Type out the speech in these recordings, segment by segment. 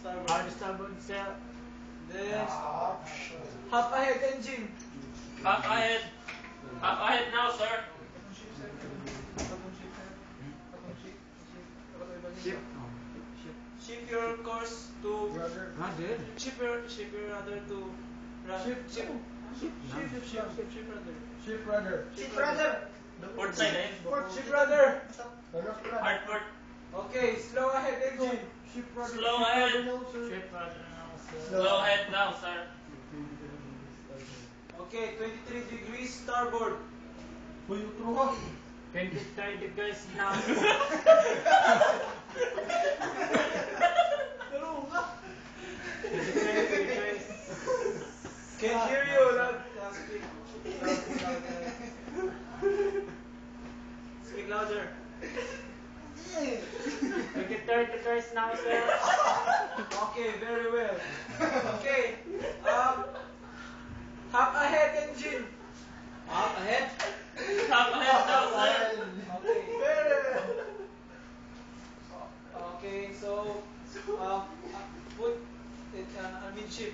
starboard. Hard starboard sail. Then half ahead engine. Half ahead. Half ahead now, sir. Ship. Shift your course to Rudder. shift your rudder to shift rudder. Ship rudder. Port side, eh? Shift rudder. Hard port. Okay, slow ahead engine. Slow ahead. Ship rudder now, sir. Slow ahead now, sir. Okay, 23 degrees starboard. 23 degrees now. Can't hear you. Speak louder. 23 degrees now, sir. Okay, very well. Okay. Half ahead engine. Half ahead. Half ahead now, sir. Okay, very well. Okay, so put it midship.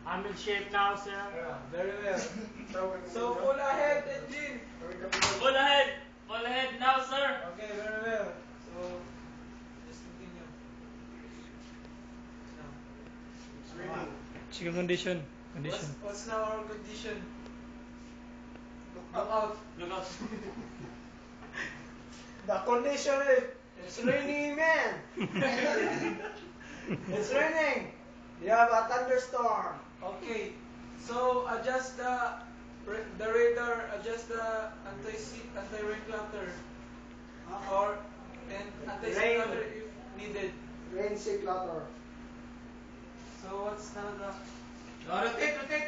I'm in shape now, sir. Very well. So full ahead engine. Full ahead. Full ahead now, sir. Okay, very well. So just continue. Now. Chicken condition. What's now our condition? Look out. Look out. The condition is it's raining, man. It's raining. You have a thunderstorm. Okay. So adjust the radar, adjust the anti-rain clutter, or and anti-rain Rain. clutter if needed. Rain sea clutter. So what's now the Rotate. rotate.